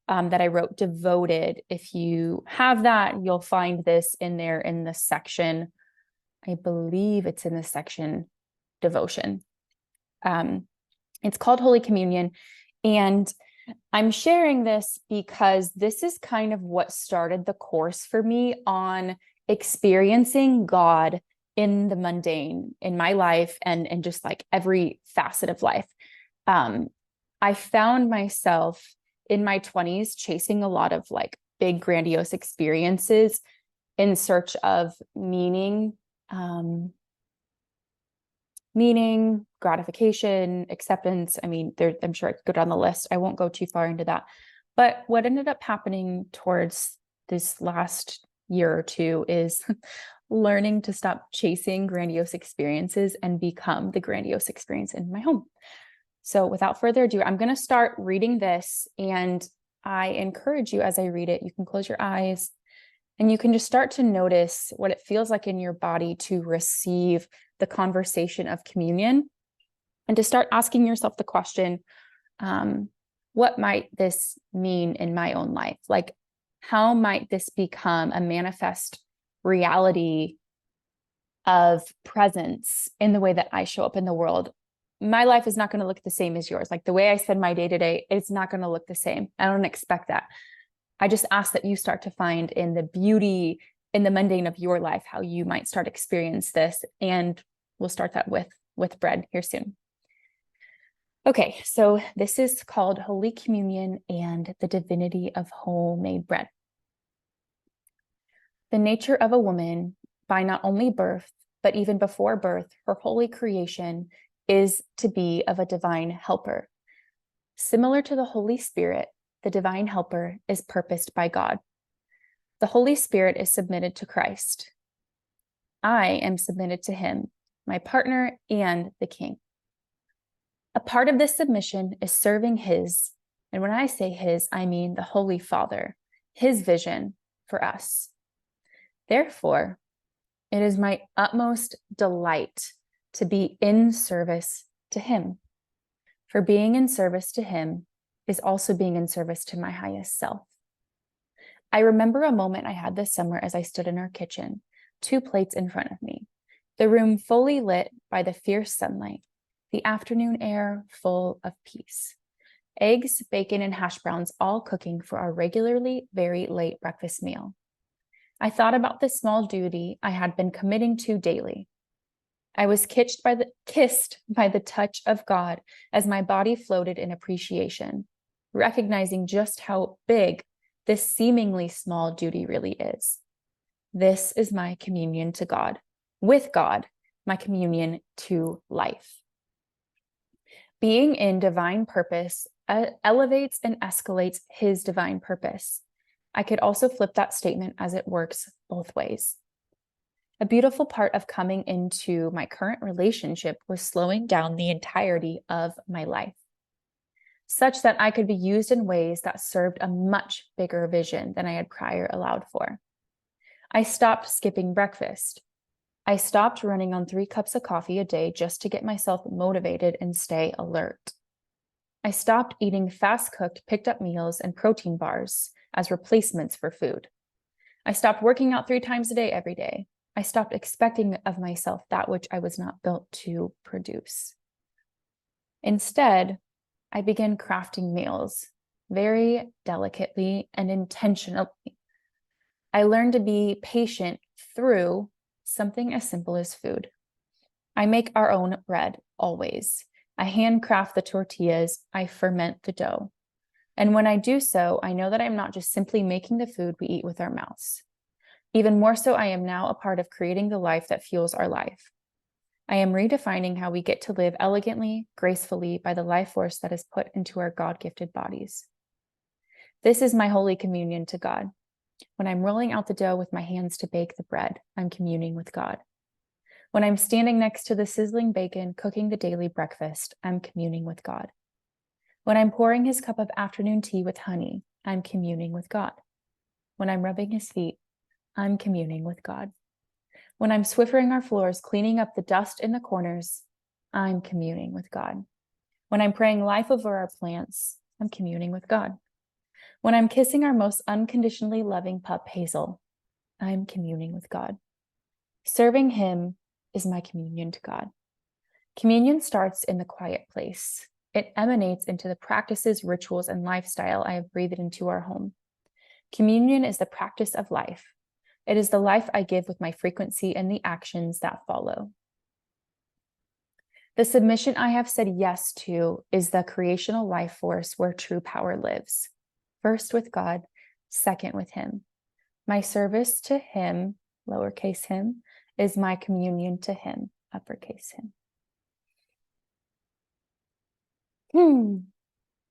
that I wrote, Devoted. If you have that, you'll find this in there in the section. I believe it's in the section Devotion. It's called Holy Communion. And I'm sharing this because this is kind of what started the course for me on experiencing God in the mundane in my life and just like every facet of life. I found myself in my 20s chasing a lot of like big, grandiose experiences in search of meaning, gratification, acceptance. I mean, I'm sure I could go down the list. I won't go too far into that. But what ended up happening towards this last year or two is learning to stop chasing grandiose experiences and become the grandiose experience in my home. So without further ado, I'm going to start reading this, and I encourage you as I read it, you can close your eyes and you can just start to notice what it feels like in your body to receive the conversation of communion, and to start asking yourself the question, what might this mean in my own life? Like, how might this become a manifest reality of presence in the way that I show up in the world? My life is not going to look the same as yours. Like the way I spend my day to day, it's not going to look the same. I don't expect that. I just ask that you start to find in the beauty, in the mundane of your life, how you might start to experience this. And we'll start that with bread here soon. Okay, so this is called Holy Communion and the Divinity of Homemade Bread. The nature of a woman, by not only birth, but even before birth, her holy creation is to be of a divine helper. Similar to the Holy Spirit, the divine helper is purposed by God. The Holy Spirit is submitted to Christ. I am submitted to him, my partner, and the King. A part of this submission is serving his, and when I say his, I mean the Holy Father, his vision for us. Therefore, it is my utmost delight to be in service to him. For being in service to him is also being in service to my highest self. I remember a moment I had this summer as I stood in our kitchen, 2 plates in front of me, the room fully lit by the fierce sunlight, the afternoon air full of peace. Eggs, bacon, and hash browns all cooking for our regularly very late breakfast meal. I thought about the small duty I had been committing to daily. I was kissed by the touch of God as my body floated in appreciation, recognizing just how big this seemingly small duty really is. This is my communion to God, with God, my communion to life. Being in divine purpose elevates and escalates his divine purpose. I could also flip that statement as it works both ways. A beautiful part of coming into my current relationship was slowing down the entirety of my life, such that I could be used in ways that served a much bigger vision than I had prior allowed for. I stopped skipping breakfast. I stopped running on 3 cups of coffee a day just to get myself motivated and stay alert. I stopped eating fast-cooked, picked-up meals and protein bars as replacements for food. I stopped working out 3 times a day every day. I stopped expecting of myself that which I was not built to produce. Instead, I began crafting meals very delicately and intentionally. I learned to be patient through something as simple as food. I make our own bread always. I handcraft the tortillas. I ferment the dough. And when I do so, I know that I'm not just simply making the food we eat with our mouths. Even more so, I am now a part of creating the life that fuels our life. I am redefining how we get to live elegantly, gracefully by the life force that is put into our God-gifted bodies. This is my holy communion to God. When I'm rolling out the dough with my hands to bake the bread, I'm communing with God. When I'm standing next to the sizzling bacon, cooking the daily breakfast, I'm communing with God. When I'm pouring his cup of afternoon tea with honey, I'm communing with God. When I'm rubbing his feet, I'm communing with God. When I'm Swiffering our floors, cleaning up the dust in the corners, I'm communing with God. When I'm praying life over our plants, I'm communing with God. When I'm kissing our most unconditionally loving pup, Hazel, I'm communing with God. Serving him is my communion to God. Communion starts in the quiet place. It emanates into the practices, rituals, and lifestyle I have breathed into our home. Communion is the practice of life. It is the life I give with my frequency and the actions that follow. The submission I have said yes to is the creational life force where true power lives. First with God, second with him. My service to him, lowercase him, is my communion to him, uppercase him.